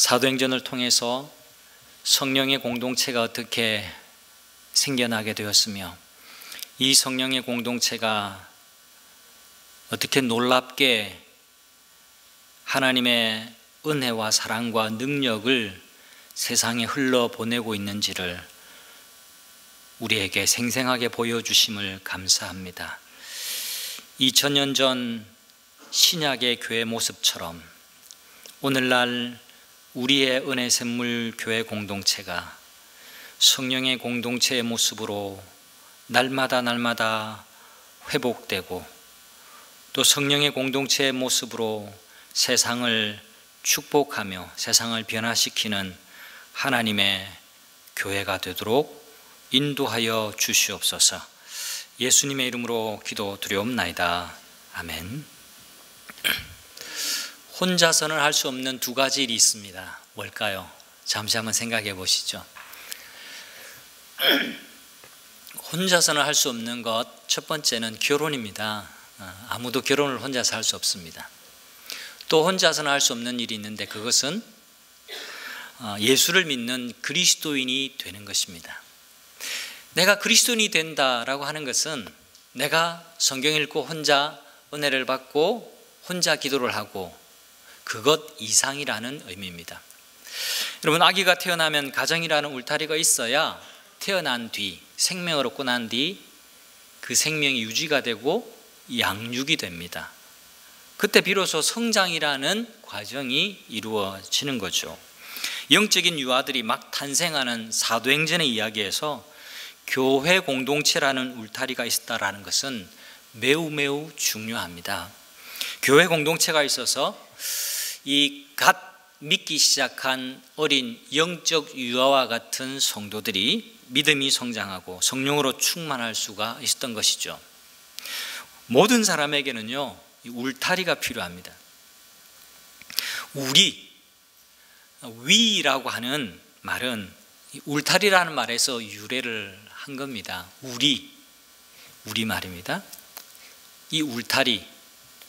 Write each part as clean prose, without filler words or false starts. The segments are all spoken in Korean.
사도행전을 통해서 성령의 공동체가 어떻게 생겨나게 되었으며 이 성령의 공동체가 어떻게 놀랍게 하나님의 은혜와 사랑과 능력을 세상에 흘러보내고 있는지를 우리에게 생생하게 보여주심을 감사합니다. 2000년 전 신약의 교회 모습처럼 오늘날 우리의 은혜 샘물 교회 공동체가 성령의 공동체의 모습으로 날마다 회복되고 또 성령의 공동체의 모습으로 세상을 축복하며 세상을 변화시키는 하나님의 교회가 되도록 인도하여 주시옵소서. 예수님의 이름으로 기도드리옵나이다. 아멘. 혼자서는 할 수 없는 두 가지 일이 있습니다. 뭘까요? 잠시 한번 생각해 보시죠. 혼자서는 할 수 없는 것, 첫 번째는 결혼입니다. 아무도 결혼을 혼자서 할 수 없습니다. 또 혼자서는 할 수 없는 일이 있는데 그것은 예수를 믿는 그리스도인이 되는 것입니다. 내가 그리스도인이 된다라고 하는 것은 내가 성경 읽고 혼자 은혜를 받고 혼자 기도를 하고 그것 이상이라는 의미입니다. 여러분, 아기가 태어나면 가정이라는 울타리가 있어야 태어난 뒤 생명을 얻고 난 뒤 그 생명이 유지가 되고 양육이 됩니다. 그때 비로소 성장이라는 과정이 이루어지는 거죠. 영적인 유아들이 막 탄생하는 사도행전의 이야기에서 교회 공동체라는 울타리가 있다라는 것은 매우 중요합니다. 교회 공동체가 있어서 이 갓 믿기 시작한 어린 영적 유아와 같은 성도들이 믿음이 성장하고 성령으로 충만할 수가 있었던 것이죠. 모든 사람에게는요, 울타리가 필요합니다. 위라고 하는 말은 울타리라는 말에서 유래를 한 겁니다. 우리 말입니다. 이 울타리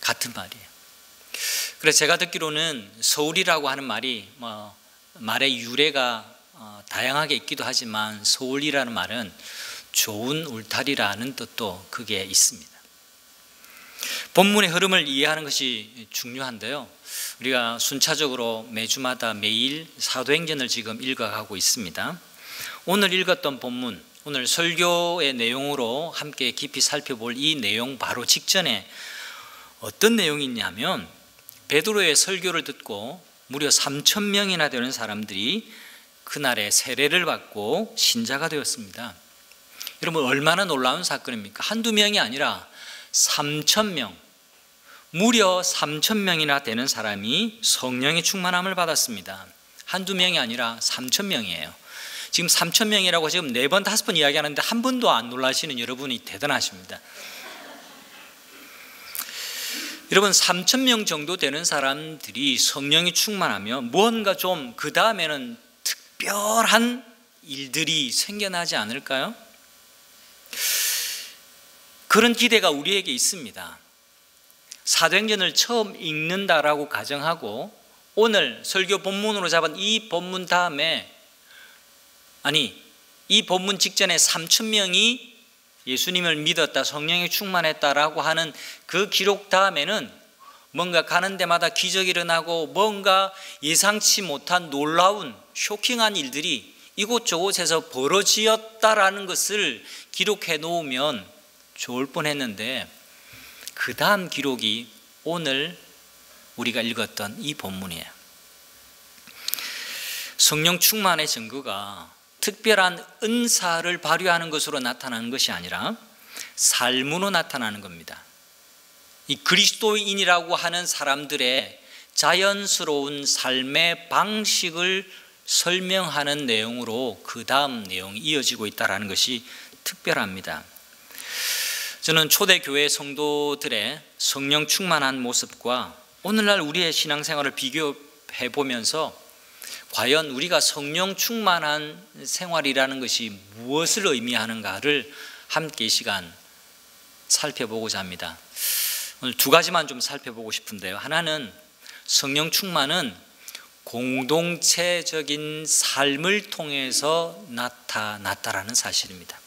같은 말이에요. 그래서 제가 듣기로는 서울이라고 하는 말이 말의 유래가 다양하게 있기도 하지만 서울이라는 말은 좋은 울타리라는 뜻도 그게 있습니다. 본문의 흐름을 이해하는 것이 중요한데요, 우리가 순차적으로 매주마다 매일 사도행전을 지금 읽어가고 있습니다. 오늘 읽었던 본문, 오늘 설교의 내용으로 함께 깊이 살펴볼 이 내용 바로 직전에 어떤 내용이 있냐면 베드로의 설교를 듣고 무려 3,000명이나 되는 사람들이 그날에 세례를 받고 신자가 되었습니다. 여러분, 얼마나 놀라운 사건입니까? 한두 명이 아니라 3,000명, 무려 3,000명이나 되는 사람이 성령의 충만함을 받았습니다. 한두 명이 아니라 3,000명이에요. 지금 3,000명이라고 지금 4번, 5번 이야기하는데 한 번도 안 놀라시는 여러분이 대단하십니다. 여러분, 3,000명 정도 되는 사람들이 성령이 충만하면 무언가 좀 그 다음에는 특별한 일들이 생겨나지 않을까요? 그런 기대가 우리에게 있습니다. 사도행전을 처음 읽는다라고 가정하고 오늘 설교 본문으로 잡은 이 본문 다음에, 이 본문 직전에 3,000명이 예수님을 믿었다, 성령에 충만했다라고 하는 그 기록 다음에는 뭔가 가는 데마다 기적이 일어나고 뭔가 예상치 못한 놀라운 쇼킹한 일들이 이곳저곳에서 벌어지었다라는 것을 기록해 놓으면 좋을 뻔했는데 그 다음 기록이 오늘 우리가 읽었던 이 본문이에요. 성령 충만의 증거가 특별한 은사를 발휘하는 것으로 나타나는 것이 아니라 삶으로 나타나는 겁니다. 이 그리스도인이라고 하는 사람들의 자연스러운 삶의 방식을 설명하는 내용으로 그 다음 내용이 이어지고 있다는 것이 특별합니다. 저는 초대교회 성도들의 성령 충만한 모습과 오늘날 우리의 신앙생활을 비교해 보면서 과연 우리가 성령 충만한 생활이라는 것이 무엇을 의미하는가를 함께 이 시간 살펴보고자 합니다. 오늘 두 가지만 좀 살펴보고 싶은데요. 하나는 성령 충만은 공동체적인 삶을 통해서 나타났다라는 사실입니다.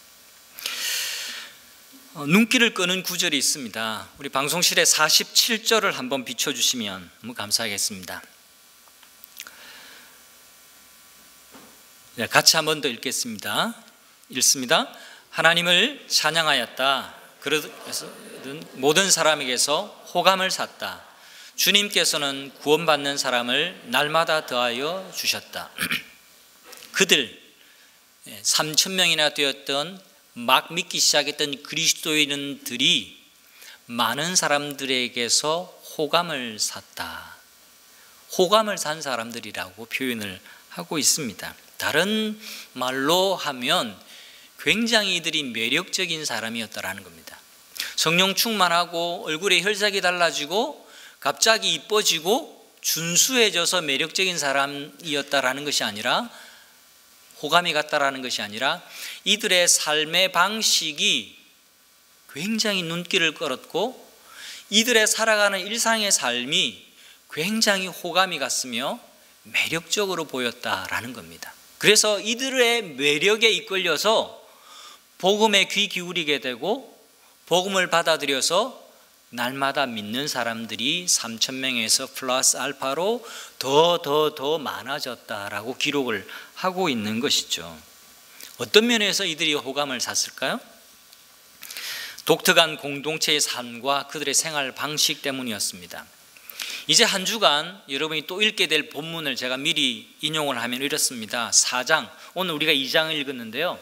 눈길을 끄는 구절이 있습니다. 우리 방송실에 47절을 한번 비춰주시면 너무 감사하겠습니다. 네, 같이 한 번 더 읽겠습니다. 읽습니다. 하나님을 찬양하였다. 그래서 모든 사람에게서 호감을 샀다. 주님께서는 구원받는 사람을 날마다 더하여 주셨다. 그들 3,000명이나 되었던 막 믿기 시작했던 그리스도인들이 많은 사람들에게서 호감을 샀다. 호감을 산 사람들이라고 표현을 하고 있습니다. 다른 말로 하면 굉장히 이들이 매력적인 사람이었다라는 겁니다. 성령 충만하고 얼굴에 혈색이 달라지고 갑자기 이뻐지고 준수해져서 매력적인 사람이었다라는 것이 아니라, 호감이 갔다라는 것이 아니라 이들의 삶의 방식이 굉장히 눈길을 끌었고 이들의 살아가는 일상의 삶이 굉장히 호감이 갔으며 매력적으로 보였다라는 겁니다. 그래서 이들의 매력에 이끌려서 복음에 귀 기울이게 되고 복음을 받아들여서 날마다 믿는 사람들이 3,000명에서 플러스 알파로 더 많아졌다라고 기록을 하고 있는 것이죠. 어떤 면에서 이들이 호감을 샀을까요? 독특한 공동체의 삶과 그들의 생활 방식 때문이었습니다. 이제 한 주간 여러분이 또 읽게 될 본문을 제가 미리 인용을 하면 이렇습니다. 4장, 오늘 우리가 2장을 읽었는데요,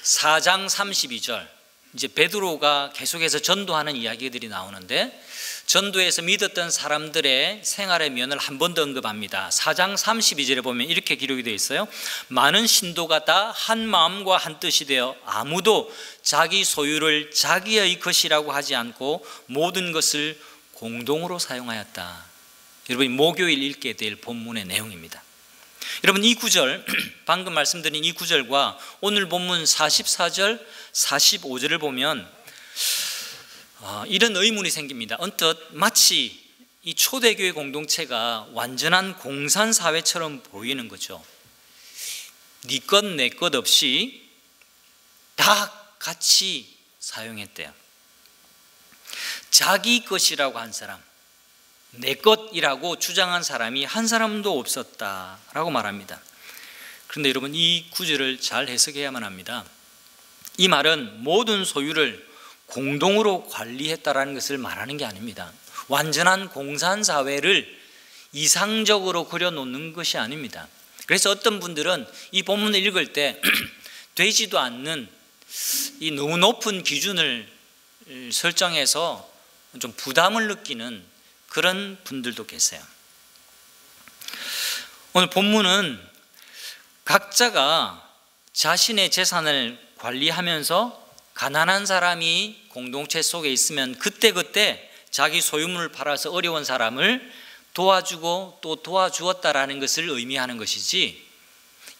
4장 32절, 이제 베드로가 계속해서 전도하는 이야기들이 나오는데 전도에서 믿었던 사람들의 생활의 면을 한 번 더 언급합니다. 4장 32절에 보면 이렇게 기록이 되어 있어요. 많은 신도가 다 한 마음과 한 뜻이 되어 아무도 자기 소유를 자기의 것이라고 하지 않고 모든 것을 공동으로 사용하였다. 여러분이 목요일 읽게 될 본문의 내용입니다. 여러분, 이 구절, 방금 말씀드린 이 구절과 오늘 본문 44절, 45절을 보면 이런 의문이 생깁니다. 언뜻 마치 이 초대교회 공동체가 완전한 공산사회처럼 보이는 거죠. 네 것 내 것 없이 다 같이 사용했대요. 자기 것이라고 한 사람, 내 것이라고 주장한 사람이 한 사람도 없었다라고 말합니다. 그런데 여러분, 이 구절을 잘 해석해야만 합니다. 이 말은 모든 소유를 공동으로 관리했다라는 것을 말하는 게 아닙니다. 완전한 공산사회를 이상적으로 그려놓는 것이 아닙니다. 그래서 어떤 분들은 이 본문을 읽을 때 되지도 않는 이 너무 높은 기준을 설정해서 좀 부담을 느끼는 그런 분들도 계세요. 오늘 본문은 각자가 자신의 재산을 관리하면서 가난한 사람이 공동체 속에 있으면 그때그때 자기 소유물을 팔아서 어려운 사람을 도와주고 또 도와주었다라는 것을 의미하는 것이지,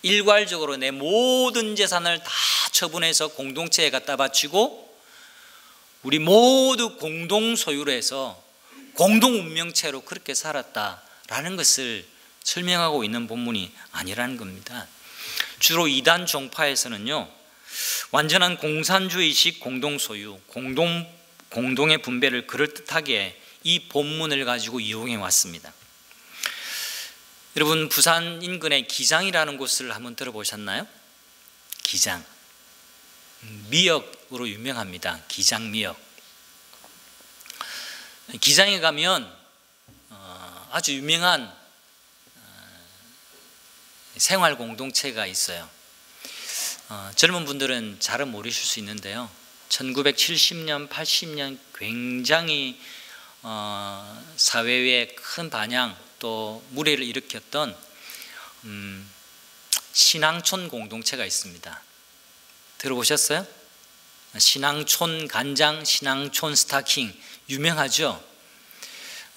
일괄적으로 내 모든 재산을 다 처분해서 공동체에 갖다 바치고 우리 모두 공동 소유로 해서 공동 운명체로 그렇게 살았다라는 것을 설명하고 있는 본문이 아니라는 겁니다. 주로 이단 종파에서는요, 완전한 공산주의식 공동 소유, 공동의 분배를 그럴듯하게 이 본문을 가지고 이용해 왔습니다. 여러분, 부산 인근의 기장이라는 곳을 한번 들어보셨나요? 기장, 미역으로 유명합니다. 기장 미역. 기장에 가면 아주 유명한 생활 공동체가 있어요. 젊은 분들은 잘은 모르실 수 있는데요, 1970년, 80년 굉장히 사회에 큰 반향 또 물의를 일으켰던 신앙촌 공동체가 있습니다. 들어보셨어요? 신앙촌 간장, 신앙촌 스타킹 유명하죠?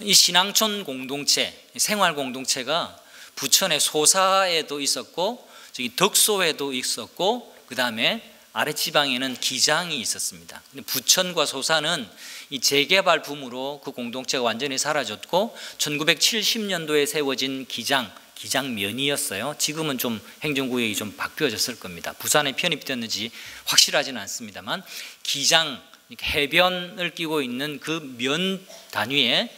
이 신앙촌 공동체, 생활 공동체가 부천의 소사에도 있었고 저기 덕소에도 있었고 그 다음에 아랫지방에는 기장이 있었습니다. 부천과 소사는 이 재개발 붐으로 그 공동체가 완전히 사라졌고 1970년도에 세워진 기장면이었어요. 지금은 좀 행정구역이 좀 바뀌어졌을 겁니다. 부산에 편입되었는지 확실하지는 않습니다만 기장, 해변을 끼고 있는 그 면 단위에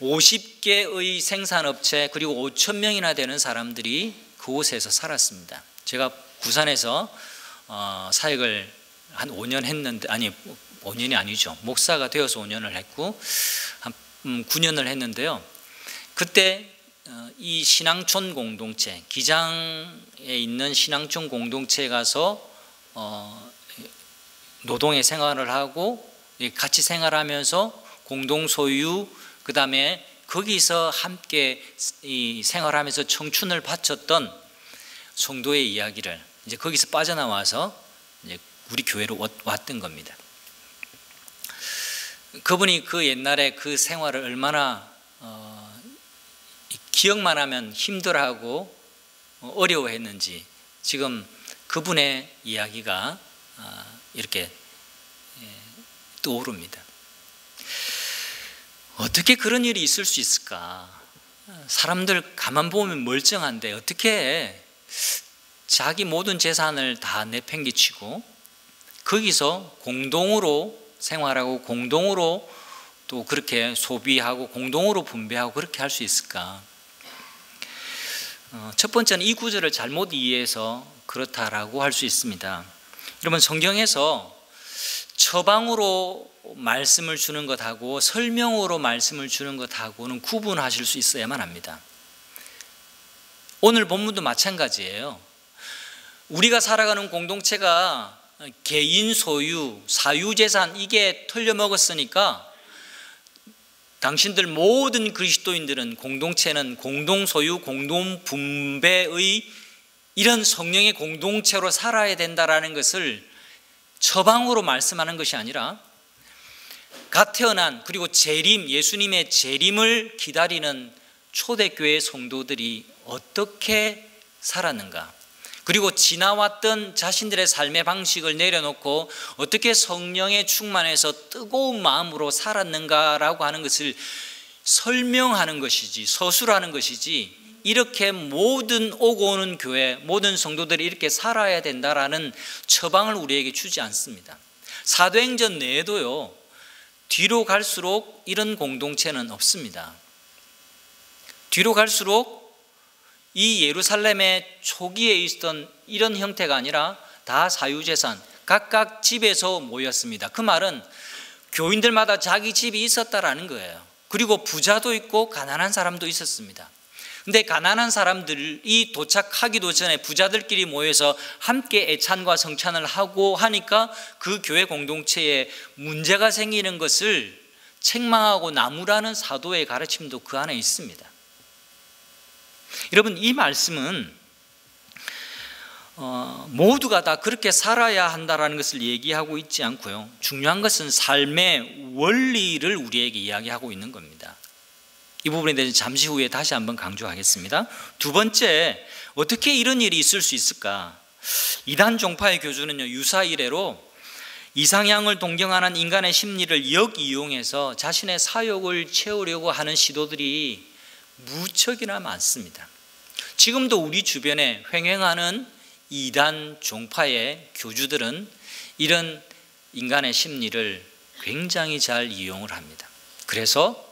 50개의 생산업체 그리고 5천 명이나 되는 사람들이 그곳에서 살았습니다. 제가 부산에서 사역을 한 5년 했는데, 아니 5년이 아니죠. 목사가 되어서 5년을 했고 한 9년을 했는데요. 그때 이 신앙촌 공동체, 기장에 있는 신앙촌 공동체에 가서 노동의 생활을 하고 같이 생활하면서 공동소유, 그 다음에 거기서 함께 생활하면서 청춘을 바쳤던 성도의 이야기를 이제 거기서 빠져나와서 이제 우리 교회로 왔던 겁니다. 그분이 그 옛날에 그 생활을 얼마나 기억만 하면 힘들어하고 어려워했는지 지금 그분의 이야기가 이렇게 떠오릅니다. 어떻게 그런 일이 있을 수 있을까? 사람들 가만 보면 멀쩡한데 어떻게 자기 모든 재산을 다 내팽개치고 거기서 공동으로 생활하고 공동으로 또 그렇게 소비하고 공동으로 분배하고 그렇게 할 수 있을까? 첫 번째는 이 구절을 잘못 이해해서 그렇다라고 할 수 있습니다. 여러분, 성경에서 처방으로 말씀을 주는 것하고 설명으로 말씀을 주는 것하고는 구분하실 수 있어야만 합니다. 오늘 본문도 마찬가지예요. 우리가 살아가는 공동체가 개인 소유, 사유재산 이게 털려먹었으니까 당신들 모든 그리스도인들은 공동체는 공동소유, 공동분배의 이런 성령의 공동체로 살아야 된다라는 것을 처방으로 말씀하는 것이 아니라 갓 태어난 그리고 재림, 예수님의 재림을 기다리는 초대교회 성도들이 어떻게 살았는가, 그리고 지나왔던 자신들의 삶의 방식을 내려놓고 어떻게 성령에 충만해서 뜨거운 마음으로 살았는가라고 하는 것을 설명하는 것이지, 서술하는 것이지, 이렇게 모든 오고 오는 교회, 모든 성도들이 이렇게 살아야 된다라는 처방을 우리에게 주지 않습니다. 사도행전 내에도요, 뒤로 갈수록 이런 공동체는 없습니다. 뒤로 갈수록 이 예루살렘의 초기에 있었던 이런 형태가 아니라 다 사유재산, 각각 집에서 모였습니다. 그 말은 교인들마다 자기 집이 있었다라는 거예요. 그리고 부자도 있고 가난한 사람도 있었습니다. 근데 가난한 사람들이 도착하기도 전에 부자들끼리 모여서 함께 애찬과 성찬을 하고 하니까 그 교회 공동체에 문제가 생기는 것을 책망하고 나무라는 사도의 가르침도 그 안에 있습니다. 여러분, 이 말씀은 모두가 다 그렇게 살아야 한다는 것을 얘기하고 있지 않고요, 중요한 것은 삶의 원리를 우리에게 이야기하고 있는 겁니다. 이 부분에 대해서 잠시 후에 다시 한번 강조하겠습니다. 두 번째, 어떻게 이런 일이 있을 수 있을까? 이단 종파의 교주는요, 유사 이래로 이상향을 동경하는 인간의 심리를 역이용해서 자신의 사욕을 채우려고 하는 시도들이 무척이나 많습니다. 지금도 우리 주변에 횡행하는 이단 종파의 교주들은 이런 인간의 심리를 굉장히 잘 이용을 합니다. 그래서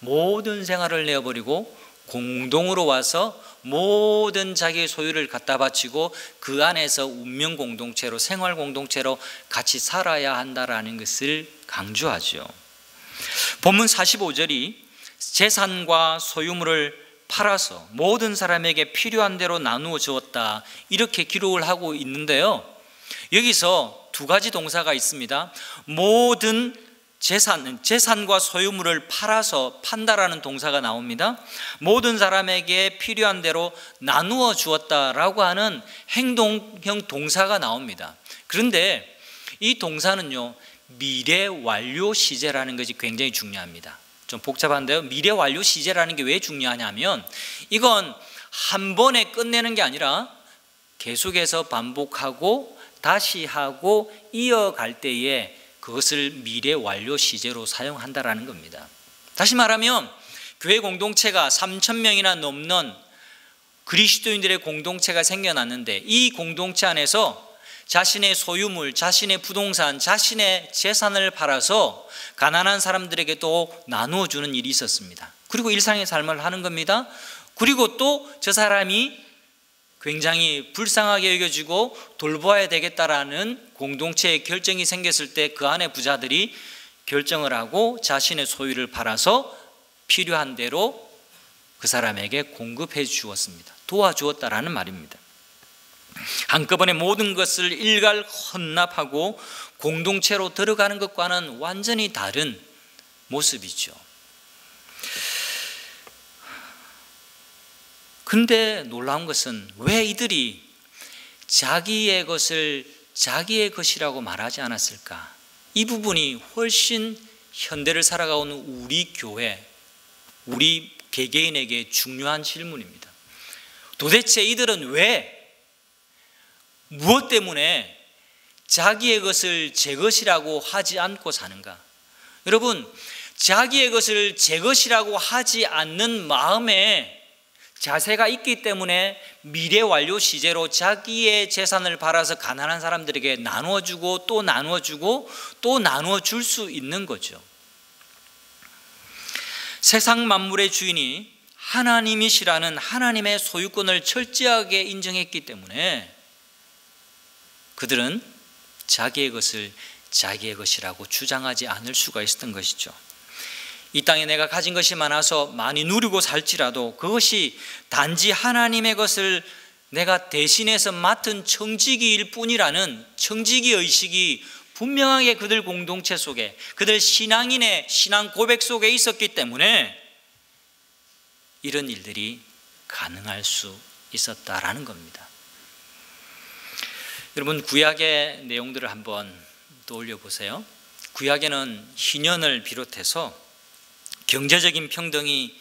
모든 생활을 내어버리고 공동으로 와서 모든 자기의 소유를 갖다 바치고 그 안에서 운명 공동체로, 생활 공동체로 같이 살아야 한다라는 것을 강조하죠. 본문 45절이 재산과 소유물을 팔아서 모든 사람에게 필요한 대로 나누어 주었다, 이렇게 기록을 하고 있는데요, 여기서 두 가지 동사가 있습니다. 모든 재산과 소유물을 팔아서, 판다라는 동사가 나옵니다. 모든 사람에게 필요한 대로 나누어 주었다라고 하는 행동형 동사가 나옵니다. 그런데 이 동사는요, 미래 완료 시제라는 것이 굉장히 중요합니다. 좀 복잡한데요, 미래 완료 시제라는 게 왜 중요하냐면 이건 한 번에 끝내는 게 아니라 계속해서 반복하고 다시 하고 이어갈 때에 그것을 미래 완료 시제로 사용한다라는 겁니다. 다시 말하면 교회 공동체가 3,000명이나 넘는 그리스도인들의 공동체가 생겨났는데 이 공동체 안에서 자신의 소유물, 자신의 부동산, 자신의 재산을 팔아서 가난한 사람들에게 또 나누어 주는 일이 있었습니다. 그리고 일상의 삶을 하는 겁니다. 그리고 또 저 사람이 굉장히 불쌍하게 여겨지고 돌보아야 되겠다라는 공동체의 결정이 생겼을 때 그 안에 부자들이 결정을 하고 자신의 소유를 팔아서 필요한 대로 그 사람에게 공급해 주었습니다. 도와주었다라는 말입니다. 한꺼번에 모든 것을 일갈 헌납하고 공동체로 들어가는 것과는 완전히 다른 모습이죠. 근데 놀라운 것은 왜 이들이 자기의 것을 자기의 것이라고 말하지 않았을까? 이 부분이 훨씬 현대를 살아가는 우리 교회, 우리 개개인에게 중요한 질문입니다. 도대체 이들은 왜, 무엇 때문에 자기의 것을 제 것이라고 하지 않고 사는가? 여러분, 자기의 것을 제 것이라고 하지 않는 마음에 자세가 있기 때문에 미래 완료 시제로 자기의 재산을 팔아서 가난한 사람들에게 나누어주고 또 나누어주고 또 나누어줄 수 있는 거죠. 세상 만물의 주인이 하나님이시라는 하나님의 소유권을 철저하게 인정했기 때문에 그들은 자기의 것을 자기의 것이라고 주장하지 않을 수가 있었던 것이죠. 이 땅에 내가 가진 것이 많아서 많이 누리고 살지라도 그것이 단지 하나님의 것을 내가 대신해서 맡은 청지기일 뿐이라는 청지기 의식이 분명하게 그들 공동체 속에, 그들 신앙인의 신앙 고백 속에 있었기 때문에 이런 일들이 가능할 수 있었다라는 겁니다. 여러분, 구약의 내용들을 한번 떠올려 보세요. 구약에는 희년을 비롯해서 경제적인 평등이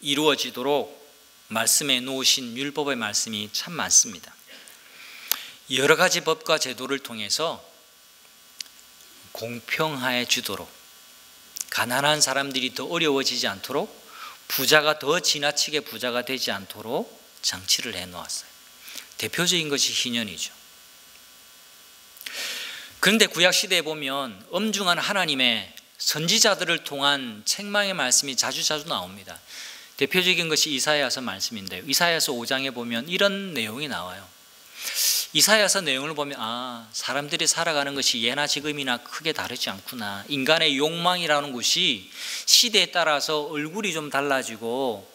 이루어지도록 말씀에 놓으신 율법의 말씀이 참 많습니다. 여러 가지 법과 제도를 통해서 공평해지도록, 가난한 사람들이 더 어려워지지 않도록, 부자가 더 지나치게 부자가 되지 않도록 장치를 해놓았어요. 대표적인 것이 희년이죠. 그런데 구약시대에 보면 엄중한 하나님의 선지자들을 통한 책망의 말씀이 자주 나옵니다. 대표적인 것이 이사야서 말씀인데요. 이사야서 5장에 보면 이런 내용이 나와요. 이사야서 내용을 보면 사람들이 살아가는 것이 예나 지금이나 크게 다르지 않구나. 인간의 욕망이라는 것이 시대에 따라서 얼굴이 좀 달라지고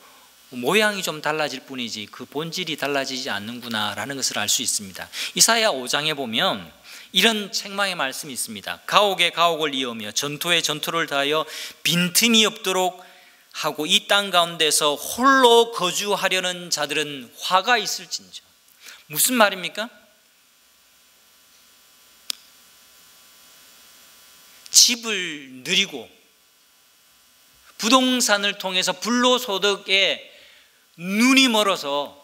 모양이 좀 달라질 뿐이지 그 본질이 달라지지 않는구나 라는 것을 알 수 있습니다. 이사야 5장에 보면 이런 책망의 말씀이 있습니다. 가옥에 가옥을 이으며 전토에 전토를 다하여 빈틈이 없도록 하고 이 땅 가운데서 홀로 거주하려는 자들은 화가 있을진저. 무슨 말입니까? 집을 누리고 부동산을 통해서 불로소득에 눈이 멀어서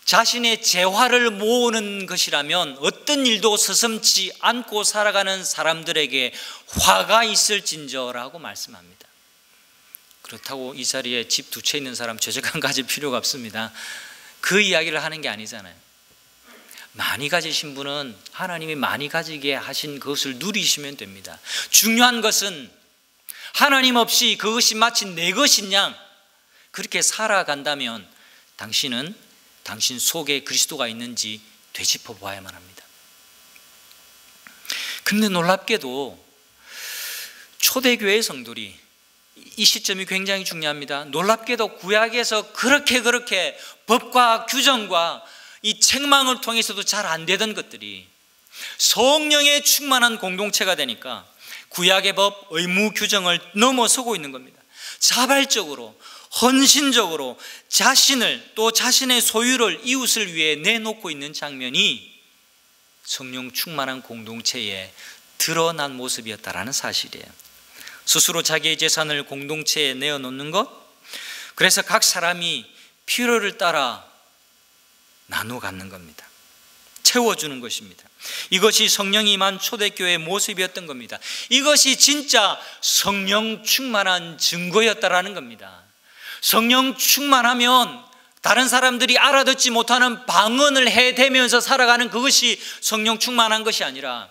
자신의 재화를 모으는 것이라면 어떤 일도 서슴지 않고 살아가는 사람들에게 화가 있을진저라고 말씀합니다. 그렇다고 이 자리에 집 두 채 있는 사람 죄책감 가질 필요가 없습니다. 그 이야기를 하는 게 아니잖아요. 많이 가지신 분은 하나님이 많이 가지게 하신 그것을 누리시면 됩니다. 중요한 것은 하나님 없이 그것이 마치 내 것인 양 그렇게 살아간다면 당신은 당신 속에 그리스도가 있는지 되짚어 보아야만 합니다. 근데 놀랍게도 초대교회 성도들이, 이 시점이 굉장히 중요합니다. 놀랍게도 구약에서 그렇게 법과 규정과 이 책망을 통해서도 잘 안 되던 것들이 성령에 충만한 공동체가 되니까 구약의 법, 의무 규정을 넘어서고 있는 겁니다. 자발적으로 헌신적으로 자신을 또 자신의 소유를 이웃을 위해 내놓고 있는 장면이 성령 충만한 공동체에 드러난 모습이었다라는 사실이에요. 스스로 자기의 재산을 공동체에 내어놓는 것, 그래서 각 사람이 필요를 따라 나눠 갖는 겁니다. 채워주는 것입니다. 이것이 성령이 임한 초대교회의 모습이었던 겁니다. 이것이 진짜 성령 충만한 증거였다라는 겁니다. 성령 충만하면 다른 사람들이 알아듣지 못하는 방언을 해대면서 살아가는 그것이 성령 충만한 것이 아니라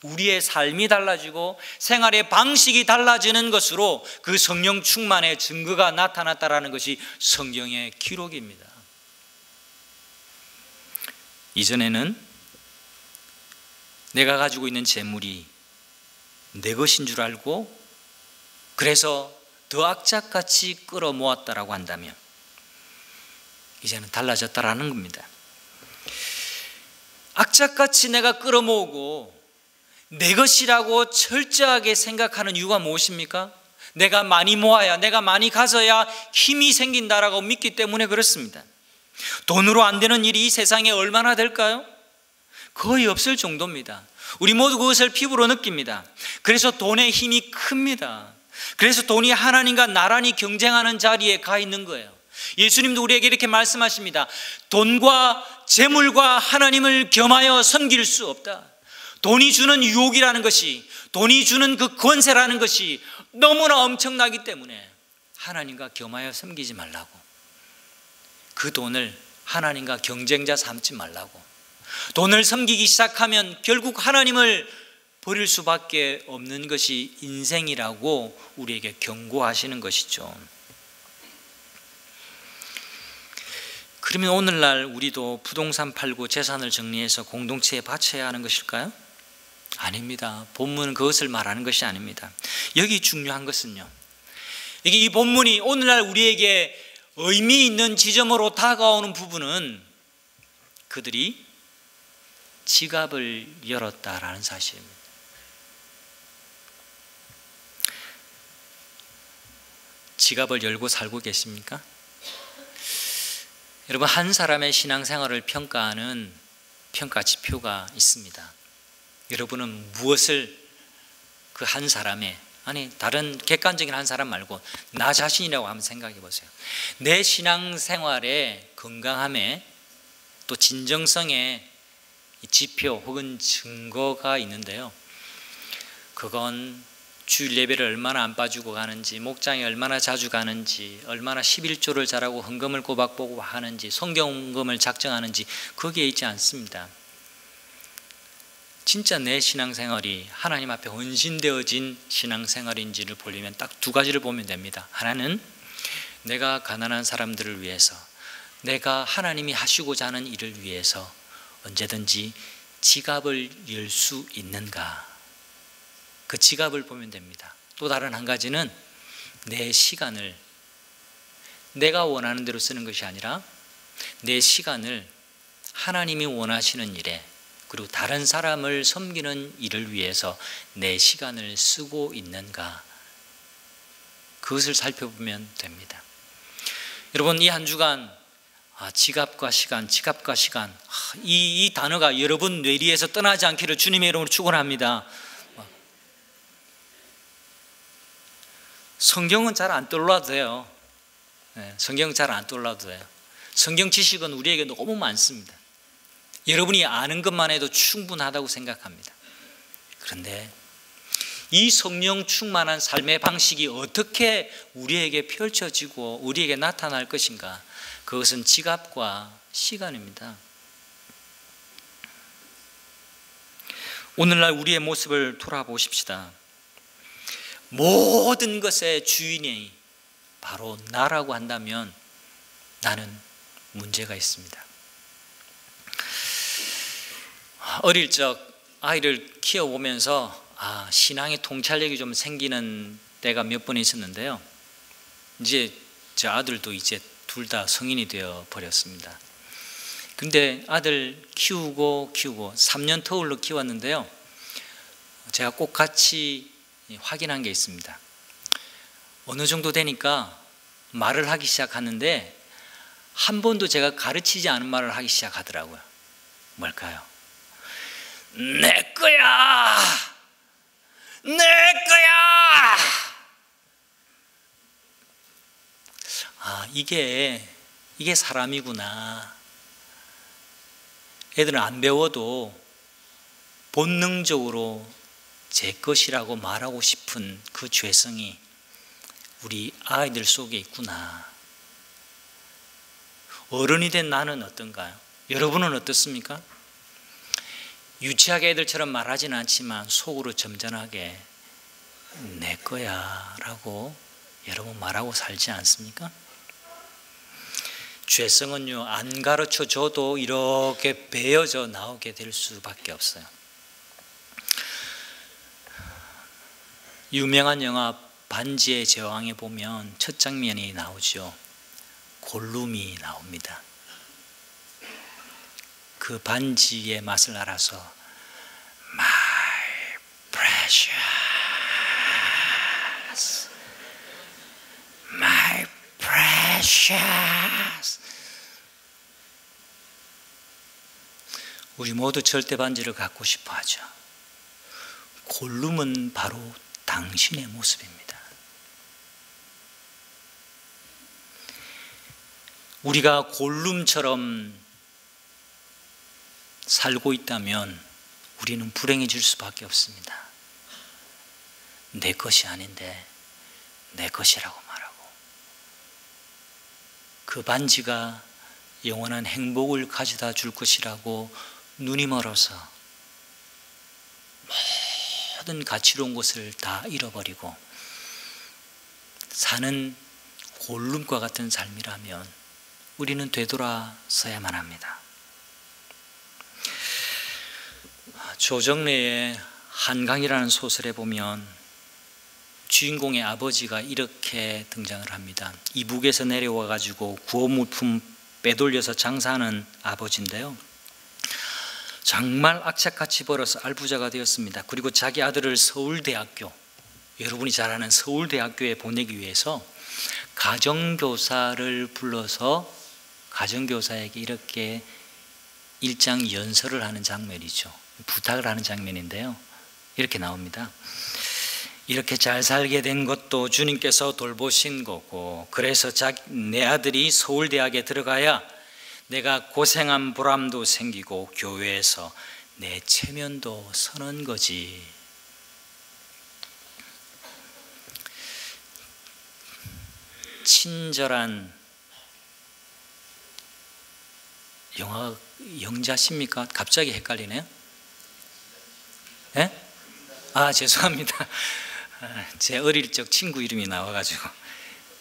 우리의 삶이 달라지고 생활의 방식이 달라지는 것으로 그 성령 충만의 증거가 나타났다라는 것이 성경의 기록입니다. 이전에는 내가 가지고 있는 재물이 내 것인 줄 알고 그래서 더 악착같이 끌어모았다라고 한다면 이제는 달라졌다라는 겁니다. 악착같이 내가 끌어모으고 내 것이라고 철저하게 생각하는 이유가 무엇입니까? 내가 많이 모아야, 내가 많이 가져야 힘이 생긴다라고 믿기 때문에 그렇습니다. 돈으로 안 되는 일이 이 세상에 얼마나 될까요? 거의 없을 정도입니다. 우리 모두 그것을 피부로 느낍니다. 그래서 돈의 힘이 큽니다. 그래서 돈이 하나님과 나란히 경쟁하는 자리에 가 있는 거예요. 예수님도 우리에게 이렇게 말씀하십니다. 돈과 재물과 하나님을 겸하여 섬길 수 없다. 돈이 주는 유혹이라는 것이, 돈이 주는 그 권세라는 것이 너무나 엄청나기 때문에 하나님과 겸하여 섬기지 말라고, 그 돈을 하나님과 경쟁자 삼지 말라고, 돈을 섬기기 시작하면 결국 하나님을 버릴 수밖에 없는 것이 인생이라고 우리에게 경고하시는 것이죠. 그러면 오늘날 우리도 부동산 팔고 재산을 정리해서 공동체에 바쳐야 하는 것일까요? 아닙니다. 본문은 그것을 말하는 것이 아닙니다. 여기 중요한 것은요, 이게 이 본문이 오늘날 우리에게 의미 있는 지점으로 다가오는 부분은 그들이 지갑을 열었다라는 사실입니다. 지갑을 열고 살고 계십니까? 여러분, 한 사람의 신앙생활을 평가하는 평가 지표가 있습니다. 여러분은 무엇을 그 한 사람의, 아니 다른 객관적인 한 사람 말고 나 자신이라고 한번 생각해 보세요. 내 신앙생활의 건강함에 또 진정성에 지표 혹은 증거가 있는데요, 그건 주일 예배를 얼마나 안 빠지고 가는지, 목장에 얼마나 자주 가는지, 얼마나 11조를 잘하고 헌금을 꼬박꼬박 하는지, 성경금을 작정하는지 거기에 있지 않습니다. 진짜 내 신앙생활이 하나님 앞에 헌신되어진 신앙생활인지를 보려면 딱 두 가지를 보면 됩니다. 하나는 내가 가난한 사람들을 위해서, 내가 하나님이 하시고자 하는 일을 위해서 언제든지 지갑을 열 수 있는가, 그 지갑을 보면 됩니다. 또 다른 한 가지는 내 시간을 내가 원하는 대로 쓰는 것이 아니라 내 시간을 하나님이 원하시는 일에, 그리고 다른 사람을 섬기는 일을 위해서 내 시간을 쓰고 있는가, 그것을 살펴보면 됩니다. 여러분, 이 한 주간 지갑과 시간, 지갑과 시간, 이 단어가 여러분 뇌리에서 떠나지 않기를 주님의 이름으로 축원합니다. 성경은 잘 안 떠올라도 돼요. 성경 잘 안 떠올라도 돼요. 성경 지식은 우리에게 너무 많습니다. 여러분이 아는 것만 해도 충분하다고 생각합니다. 그런데 이 성령 충만한 삶의 방식이 어떻게 우리에게 펼쳐지고 우리에게 나타날 것인가, 그것은 지갑과 시간입니다. 오늘날 우리의 모습을 돌아보십시다. 모든 것의 주인이 바로 나라고 한다면 나는 문제가 있습니다. 어릴 적 아이를 키워보면서 신앙의 통찰력이 좀 생기는 때가 몇 번 있었는데요, 이제 제 아들도 이제 둘 다 성인이 되어 버렸습니다. 근데 아들 키우고 3년 터울로 키웠는데요, 제가 꼭 같이 확인한 게 있습니다. 어느 정도 되니까 말을 하기 시작하는데 한 번도 제가 가르치지 않은 말을 하기 시작하더라고요. 뭘까요? 내 거야! 내 거야! 이게 사람이구나. 애들은 안 배워도 본능적으로 제 것이라고 말하고 싶은 그 죄성이 우리 아이들 속에 있구나. 어른이 된 나는 어떤가요? 여러분은 어떻습니까? 유치하게 애들처럼 말하지는 않지만 속으로 점잖하게 내 거야 라고 여러분 말하고 살지 않습니까? 죄성은요, 안 가르쳐 줘도 이렇게 배어져 나오게 될 수밖에 없어요. 유명한 영화 반지의 제왕에 보면 첫 장면이 나오죠. 골룸이 나옵니다. 그 반지의 맛을 알아서 My precious, my precious. 우리 모두 절대 반지를 갖고 싶어 하죠. 골룸은 바로 당신의 모습입니다. 우리가 골룸처럼 살고 있다면 우리는 불행해질 수밖에 없습니다. 내 것이 아닌데 내 것이라고 말하고, 그 반지가 영원한 행복을 가져다 줄 것이라고 눈이 멀어서 모든 가치로운 것을 다 잃어버리고 사는 골룸과 같은 삶이라면 우리는 되돌아서야만 합니다. 조정래의 한강이라는 소설에 보면 주인공의 아버지가 이렇게 등장을 합니다. 이북에서 내려와 가지고 구호물품 빼돌려서 장사하는 아버지인데요, 정말 악착같이 벌어서 알부자가 되었습니다. 그리고 자기 아들을 서울대학교, 여러분이 잘 아는 서울대학교에 보내기 위해서 가정교사를 불러서 가정교사에게 이렇게 일장 연설을 하는 장면이죠. 부탁을 하는 장면인데요, 이렇게 나옵니다. 이렇게 잘 살게 된 것도 주님께서 돌보신 거고, 그래서 내 아들이 서울대학에 들어가야 내가 고생한 보람도 생기고 교회에서 내 체면도 서는 거지. 친절한 영화 영자십니까? 갑자기 헷갈리네요. 예? 죄송합니다. 제 어릴 적 친구 이름이 나와가지고.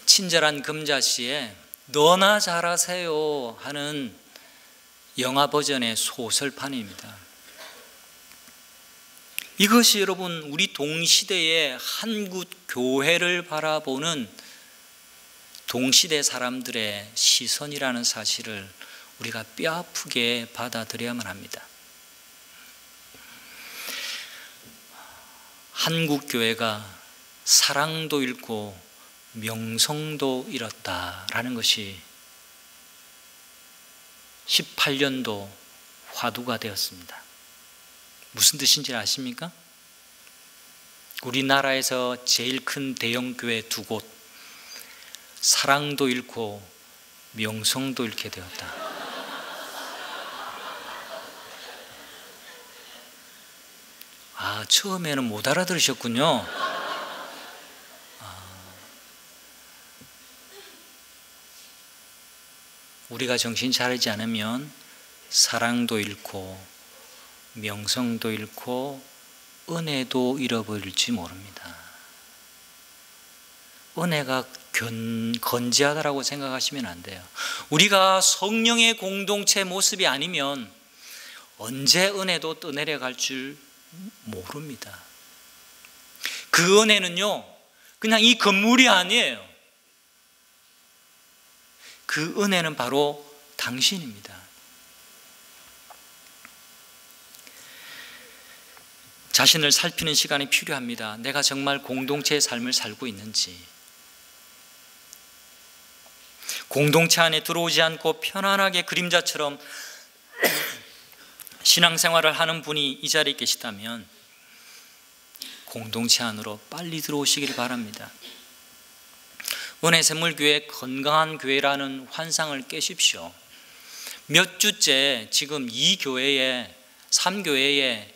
친절한 금자씨의 너나 잘하세요 하는 영화 버전의 소설판입니다. 이것이 여러분 우리 동시대의 한국 교회를 바라보는 동시대 사람들의 시선이라는 사실을 우리가 뼈아프게 받아들여야만 합니다. 한국 교회가 사랑도 잃고 명성도 잃었다라는 것이 18년도 화두가 되었습니다. 무슨 뜻인지 아십니까? 우리나라에서 제일 큰 대형 교회 2곳, 사랑도 잃고 명성도 잃게 되었다. 처음에는 못 알아들으셨군요. 우리가 정신 차리지 않으면 사랑도 잃고 명성도 잃고 은혜도 잃어버릴지 모릅니다. 은혜가 건재하다라고 생각하시면 안 돼요. 우리가 성령의 공동체 모습이 아니면 언제 은혜도 떠내려갈 줄 모릅니다. 그 은혜는요, 그냥 이 건물이 아니에요. 그 은혜는 바로 당신입니다. 자신을 살피는 시간이 필요합니다. 내가 정말 공동체의 삶을 살고 있는지, 공동체 안에 들어오지 않고 편안하게 그림자처럼 신앙생활을 하는 분이 이 자리에 계시다면 공동체 안으로 빨리 들어오시기를 바랍니다. 은혜샘물교회 건강한 교회라는 환상을 깨십시오. 몇 주째 지금 이 교회에, 3교회에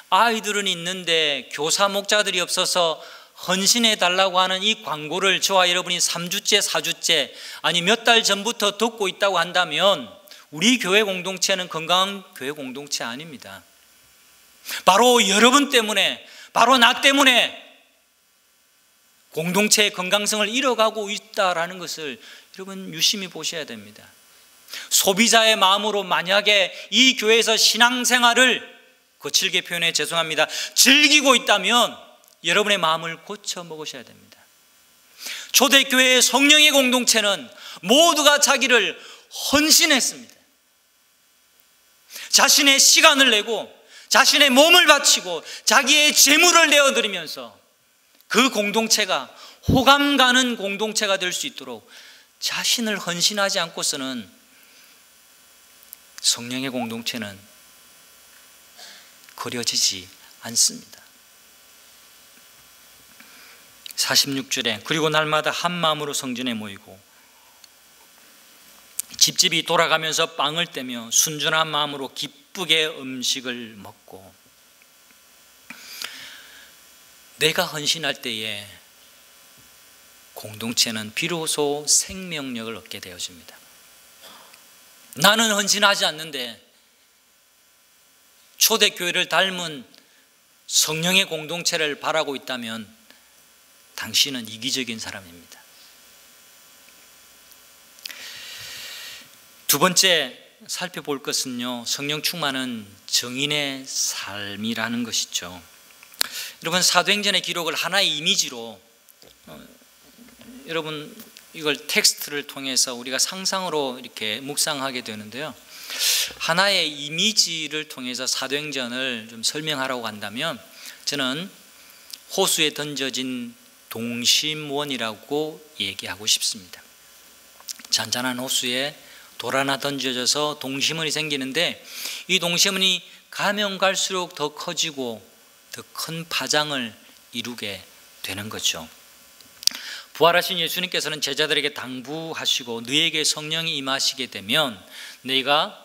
아이들은 있는데 교사 목자들이 없어서 헌신해 달라고 하는 이 광고를 저와 여러분이 3주째, 4주째 아니 몇 달 전부터 듣고 있다고 한다면 우리 교회 공동체는 건강한 교회 공동체 아닙니다. 바로 여러분 때문에, 바로 나 때문에 공동체의 건강성을 잃어가고 있다라는 것을 여러분 유심히 보셔야 됩니다. 소비자의 마음으로 만약에 이 교회에서 신앙생활을 거칠게 표현해 죄송합니다, 즐기고 있다면 여러분의 마음을 고쳐 먹으셔야 됩니다. 초대교회의 성령의 공동체는 모두가 자기를 헌신했습니다. 자신의 시간을 내고 자신의 몸을 바치고 자기의 재물을 내어드리면서 그 공동체가 호감 가는 공동체가 될 수 있도록 자신을 헌신하지 않고서는 성령의 공동체는 그려지지 않습니다. 46절에 그리고 날마다 한 마음으로 성전에 모이고 집집이 돌아가면서 빵을 떼며 순전한 마음으로 기쁘게 음식을 먹고, 내가 헌신할 때에 공동체는 비로소 생명력을 얻게 되어집니다. 나는 헌신하지 않는데 초대교회를 닮은 성령의 공동체를 바라고 있다면 당신은 이기적인 사람입니다. 두 번째 살펴볼 것은요, 성령 충만은 정인의 삶이라는 것이죠. 여러분, 사도행전의 기록을 하나의 이미지로 여러분 이걸 텍스트를 통해서 우리가 상상으로 이렇게 묵상하게 되는데요, 하나의 이미지를 통해서 사도행전을 좀 설명하라고 한다면 저는 호수에 던져진 동심원이라고 얘기하고 싶습니다. 잔잔한 호수에 돌 하나 던져져서 동심원이 생기는데 이 동심원이 가면 갈수록 더 커지고 더 큰 파장을 이루게 되는 거죠. 부활하신 예수님께서는 제자들에게 당부하시고 너희에게 성령이 임하시게 되면 너희가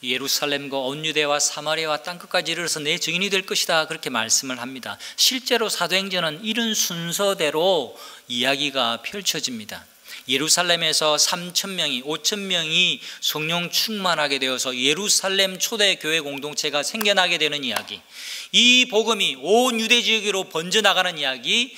예루살렘과 온 유대와 사마리아와 땅끝까지 이르러서 내 증인이 될 것이다, 그렇게 말씀을 합니다. 실제로 사도행전은 이런 순서대로 이야기가 펼쳐집니다. 예루살렘에서 3,000명이 5,000명이 성령 충만하게 되어서 예루살렘 초대교회 공동체가 생겨나게 되는 이야기, 이 복음이 온 유대 지역으로 번져나가는 이야기,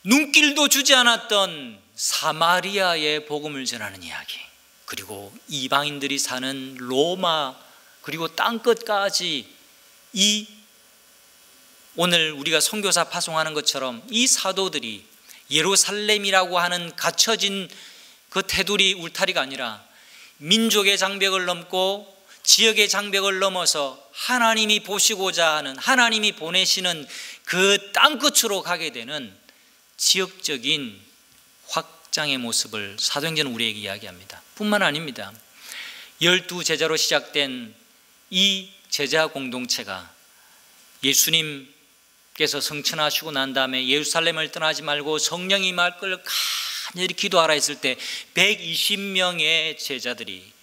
눈길도 주지 않았던 사마리아의 복음을 전하는 이야기, 그리고 이방인들이 사는 로마, 그리고 땅끝까지 이 오늘 우리가 선교사 파송하는 것처럼 이 사도들이 예루살렘이라고 하는 갇혀진 그 테두리 울타리가 아니라 민족의 장벽을 넘고 지역의 장벽을 넘어서 하나님이 보시고자 하는, 하나님이 보내시는 그 땅끝으로 가게 되는 지역적인 확장의 모습을 사도행전은 우리에게 이야기합니다. 뿐만 아닙니다. 12제자로 시작된 이 제자 공동체가 예수님께서 성천하시고 난 다음에 예루살렘을 떠나지 말고 성령이 임할 걸 간절히 기도하라 했을 때 120명의 제자들이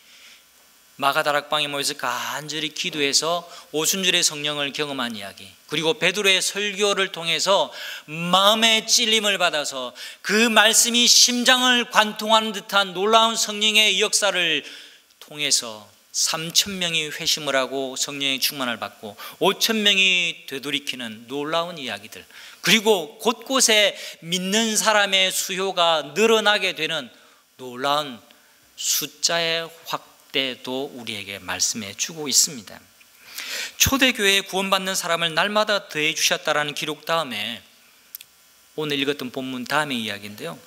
마가다락방에 모여서 간절히 기도해서 오순절의 성령을 경험한 이야기, 그리고 베드로의 설교를 통해서 마음의 찔림을 받아서 그 말씀이 심장을 관통하는 듯한 놀라운 성령의 역사를 통해서 3,000명이 회심을 하고 성령의 충만을 받고 5,000명이 되돌이키는 놀라운 이야기들, 그리고 곳곳에 믿는 사람의 수요가 늘어나게 되는 놀라운 숫자의 확대도 우리에게 말씀해 주고 있습니다. 초대교회에 구원받는 사람을 날마다 더해 주셨다라는 기록 다음에 오늘 읽었던 본문 다음의 이야기인데요,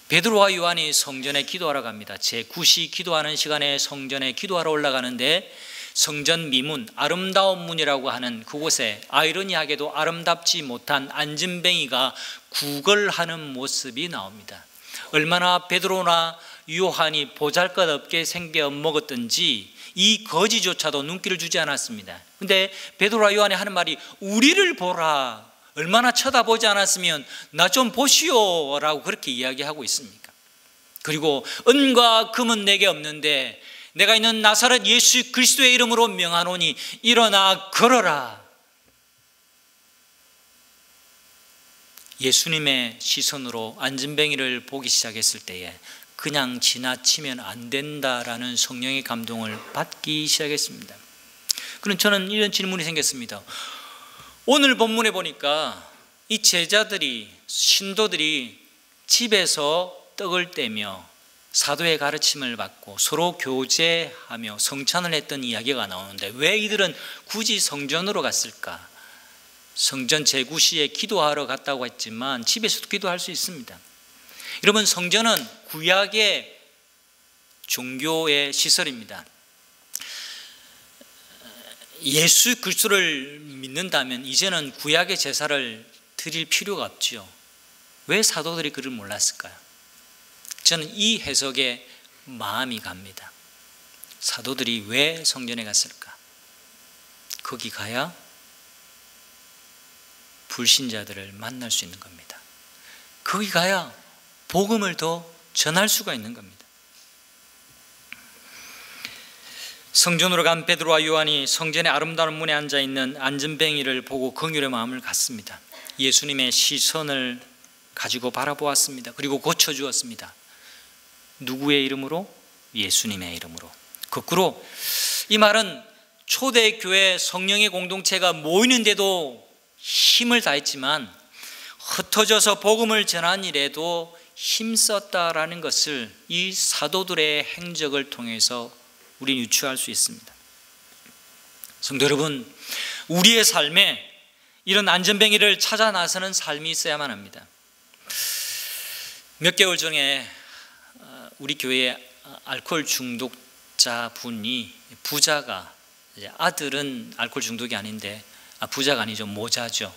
베드로와 요한이 성전에 기도하러 갑니다. 제9시 기도하는 시간에 성전에 기도하러 올라가는데 성전 미문, 아름다운 문이라고 하는 그곳에 아이러니하게도 아름답지 못한 안진뱅이가 구걸하는 모습이 나옵니다. 얼마나 베드로나 요한이 보잘것없게 생겨 먹었던지 이 거지조차도 눈길을 주지 않았습니다. 근데 베드로와 요한이 하는 말이 우리를 보라, 얼마나 쳐다보지 않았으면 나 좀 보시오 라고 그렇게 이야기하고 있습니까? 그리고 은과 금은 내게 없는데 내가 있는 나사렛 예수 그리스도의 이름으로 명하노니 일어나 걸어라. 예수님의 시선으로 안진뱅이를 보기 시작했을 때에 그냥 지나치면 안 된다라는 성령의 감동을 받기 시작했습니다. 그럼 저는 이런 질문이 생겼습니다. 오늘 본문에 보니까 이 제자들이, 신도들이 집에서 떡을 떼며 사도의 가르침을 받고 서로 교제하며 성찬을 했던 이야기가 나오는데 왜 이들은 굳이 성전으로 갔을까? 성전 제구시에 기도하러 갔다고 했지만 집에서도 기도할 수 있습니다. 여러분, 성전은 구약의 종교의 시설입니다. 예수 그리스도를 믿는다면 이제는 구약의 제사를 드릴 필요가 없죠. 왜 사도들이 그를 몰랐을까요? 저는 이 해석에 마음이 갑니다. 사도들이 왜 성전에 갔을까? 거기 가야 불신자들을 만날 수 있는 겁니다. 거기 가야 복음을 더 전할 수가 있는 겁니다. 성전으로 간 베드로와 요한이 성전의 아름다운 문에 앉아있는 안진뱅이를 보고 긍휼의 마음을 갖습니다. 예수님의 시선을 가지고 바라보았습니다. 그리고 고쳐주었습니다. 누구의 이름으로? 예수님의 이름으로. 거꾸로 이 말은 초대교회 성령의 공동체가 모이는데도 힘을 다했지만 흩어져서 복음을 전한 일에도 힘썼다라는 것을 이 사도들의 행적을 통해서 우리는 유추할 수 있습니다. 성도 여러분, 우리의 삶에 이런 안전뱅이를 찾아 나서는 삶이 있어야만 합니다. 몇 개월 전에 우리 교회에 알코올 중독자 분이, 부자가, 아들은 알코올 중독이 아닌데, 부자가 아니죠, 모자죠.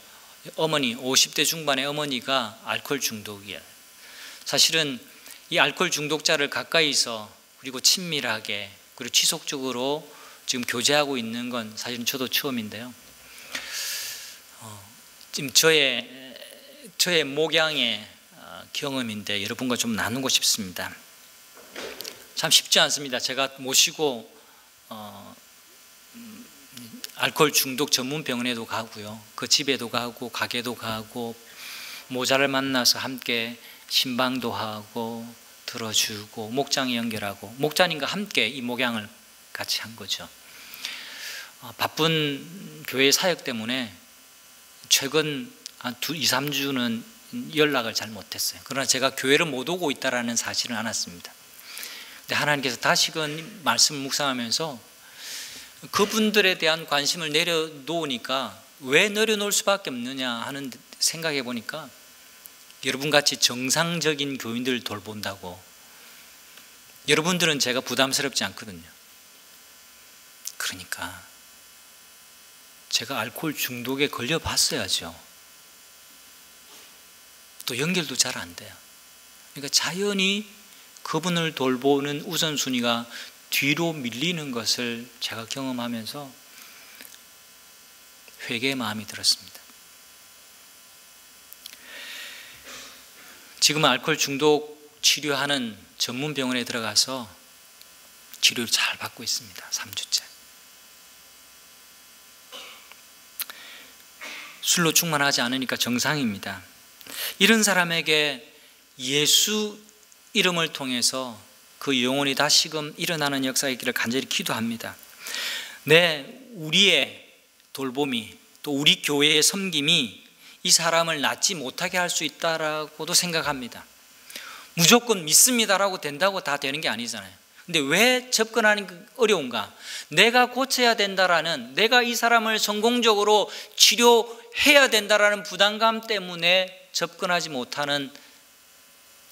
어머니, 50대 중반의 어머니가 알코올 중독이에요. 사실은 이 알코올 중독자를 가까이서 그리고 친밀하게 그리고 지속적으로 지금 교제하고 있는 건 사실은 저도 처음인데요. 지금 저의 목양의 경험인데 여러분과 좀 나누고 싶습니다. 참 쉽지 않습니다. 제가 모시고 알코올 중독 전문 병원에도 가고요, 그 집에도 가고 가게도 가고 모자를 만나서 함께 신방도 하고 들어주고 목장에 연결하고 목자님과 함께 이 목양을 같이 한 거죠. 바쁜 교회 사역 때문에 최근 한 2, 3주는 연락을 잘 못했어요. 그러나 제가 교회를 못 오고 있다는 사실은 알았습니다. 근데 하나님께서 다시금 말씀을 묵상하면서 그분들에 대한 관심을 내려놓으니까 왜 내려놓을 수밖에 없느냐 하는 생각해 보니까 여러분같이 정상적인 교인들을 돌본다고 여러분들은 제가 부담스럽지 않거든요. 그러니까 제가 알코올 중독에 걸려봤어야죠. 또 연결도 잘 안 돼요. 그러니까 자연히 그분을 돌보는 우선순위가 뒤로 밀리는 것을 제가 경험하면서 회개의 마음이 들었습니다. 지금은 알코올 중독 치료하는 전문 병원에 들어가서 치료를 잘 받고 있습니다. 3주째. 술로 충만하지 않으니까 정상입니다. 이런 사람에게 예수 이름을 통해서 그 영혼이 다시금 일어나는 역사가 있기를 간절히 기도합니다. 우리의 돌봄이 또 우리 교회의 섬김이 이 사람을 낫지 못하게 할 수 있다라고도 생각합니다. 무조건 믿습니다라고 된다고 다 되는 게 아니잖아요. 근데 왜 접근하는 게 어려운가? 내가 고쳐야 된다라는, 내가 이 사람을 성공적으로 치료해야 된다라는 부담감 때문에 접근하지 못하는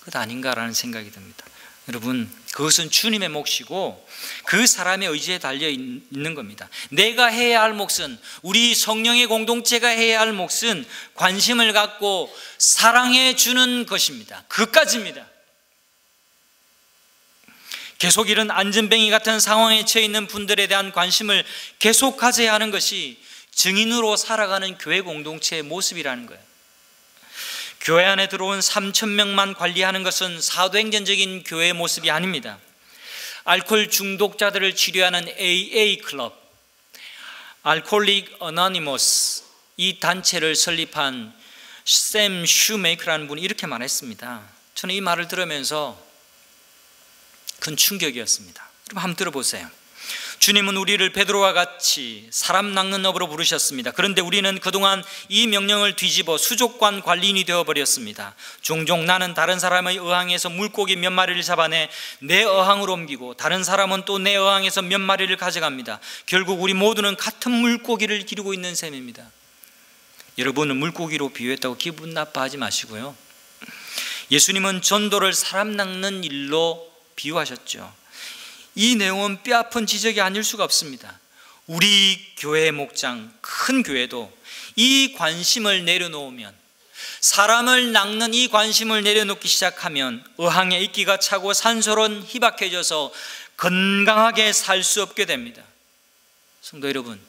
것 아닌가라는 생각이 듭니다. 여러분, 그것은 주님의 몫이고 그 사람의 의지에 달려 있는 겁니다. 내가 해야 할 몫은, 우리 성령의 공동체가 해야 할 몫은 관심을 갖고 사랑해 주는 것입니다. 그까지입니다. 계속 이런 안전뱅이 같은 상황에 처해 있는 분들에 대한 관심을 계속 가져야 하는 것이 증인으로 살아가는 교회 공동체의 모습이라는 거예요. 교회 안에 들어온 3,000명만 관리하는 것은 사도행전적인 교회의 모습이 아닙니다. 알코올 중독자들을 치료하는 AA 클럽, 알코올릭 어노니머스, 이 단체를 설립한 샘 슈메이커라는 분이 이렇게 말했습니다. 저는 이 말을 들으면서 큰 충격이었습니다. 여러분 한번 들어보세요. 주님은 우리를 베드로와 같이 사람 낚는 업으로 부르셨습니다. 그런데 우리는 그동안 이 명령을 뒤집어 수족관 관리인이 되어버렸습니다. 종종 나는 다른 사람의 어항에서 물고기 몇 마리를 잡아내 내 어항으로 옮기고 다른 사람은 또 내 어항에서 몇 마리를 가져갑니다. 결국 우리 모두는 같은 물고기를 기르고 있는 셈입니다. 여러분은 물고기로 비유했다고 기분 나빠하지 마시고요. 예수님은 전도를 사람 낚는 일로 비유하셨죠. 이 내용은 뼈아픈 지적이 아닐 수가 없습니다. 우리 교회 목장, 큰 교회도 이 관심을 내려놓으면, 사람을 낚는 이 관심을 내려놓기 시작하면 어항에 이끼가 차고 산소는 희박해져서 건강하게 살 수 없게 됩니다. 성도 여러분,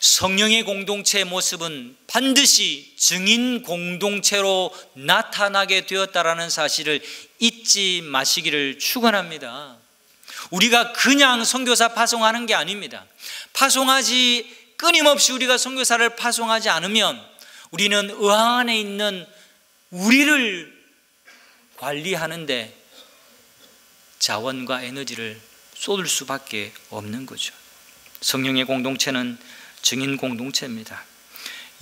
성령의 공동체의 모습은 반드시 증인 공동체로 나타나게 되었다라는 사실을 잊지 마시기를 축원합니다. 우리가 그냥 선교사 파송하는 게 아닙니다. 끊임없이 우리가 선교사를 파송하지 않으면 우리는 어항 안에 있는 우리를 관리하는데 자원과 에너지를 쏟을 수밖에 없는 거죠. 성령의 공동체는 증인 공동체입니다.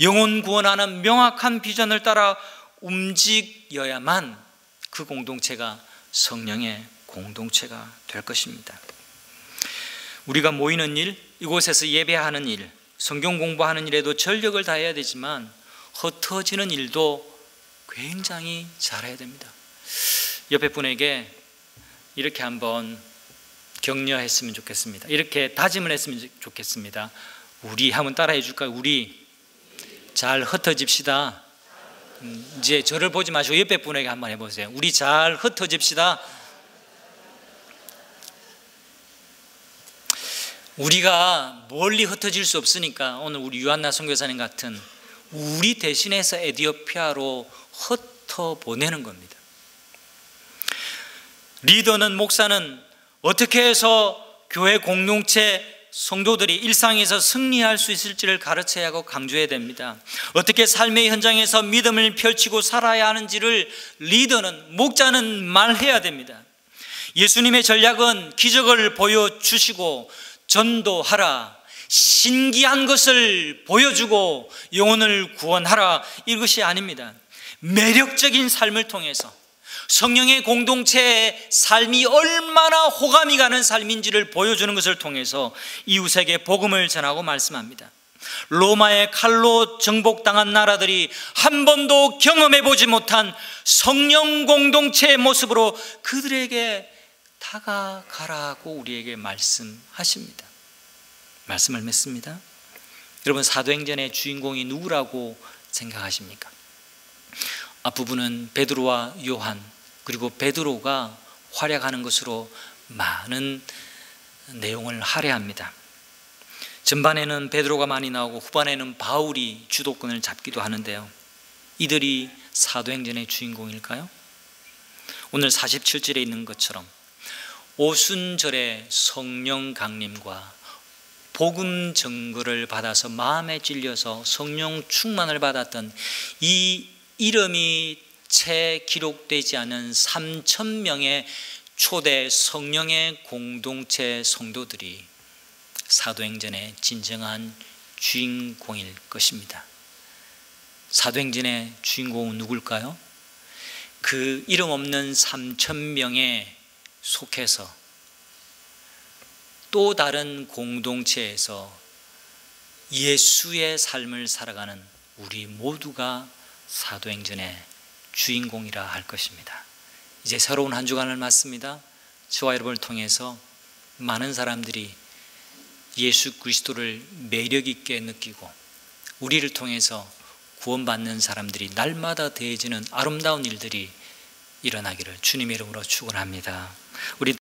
영혼 구원하는 명확한 비전을 따라 움직여야만 그 공동체가 성령의 공동체가 될 것입니다. 우리가 모이는 일, 이곳에서 예배하는 일, 성경 공부하는 일에도 전력을 다해야 되지만 흩어지는 일도 굉장히 잘해야 됩니다. 옆에 분에게 이렇게 한번 격려했으면 좋겠습니다. 이렇게 다짐을 했으면 좋겠습니다. 우리 한번 따라해 줄까요? 우리 잘 흩어집시다. 이제 저를 보지 마시고 옆에 분에게 한번 해보세요. 우리 잘 흩어집시다. 우리가 멀리 흩어질 수 없으니까 오늘 우리 유한나 선교사님 같은 우리 대신해서 에티오피아로 흩어보내는 겁니다. 리더는, 목사는 어떻게 해서 교회 공동체 성도들이 일상에서 승리할 수 있을지를 가르쳐야 하고 강조해야 됩니다. 어떻게 삶의 현장에서 믿음을 펼치고 살아야 하는지를 리더는, 목자는 말해야 됩니다. 예수님의 전략은 기적을 보여주시고 전도하라, 신기한 것을 보여주고 영혼을 구원하라, 이것이 아닙니다. 매력적인 삶을 통해서 성령의 공동체의 삶이 얼마나 호감이 가는 삶인지를 보여주는 것을 통해서 이웃에게 복음을 전하고 말씀합니다. 로마의 칼로 정복당한 나라들이 한 번도 경험해 보지 못한 성령 공동체의 모습으로 그들에게 다가가라고 우리에게 말씀하십니다. 말씀을 맺습니다. 여러분, 사도행전의 주인공이 누구라고 생각하십니까? 앞부분은 베드로와 요한, 그리고 베드로가 활약하는 것으로 많은 내용을 할애합니다. 전반에는 베드로가 많이 나오고 후반에는 바울이 주도권을 잡기도 하는데요. 이들이 사도행전의 주인공일까요? 오늘 47절에 있는 것처럼 오순절에 성령 강림과 복음 증거를 받아서 마음에 찔려서 성령 충만을 받았던 이 이름이 채 기록되지 않은 3,000명의 초대 성령의 공동체 성도들이 사도행전의 진정한 주인공일 것입니다. 사도행전의 주인공은 누굴까요? 그 이름 없는 3,000명에 속해서 또 다른 공동체에서 예수의 삶을 살아가는 우리 모두가 사도행전의 주인공이라 할 것입니다. 이제 새로운 한 주간을 맞습니다. 저와 여러분을 통해서 많은 사람들이 예수 그리스도를 매력 있게 느끼고 우리를 통해서 구원받는 사람들이 날마다 더해지는 아름다운 일들이 일어나기를 주님의 이름으로 축원합니다. 우리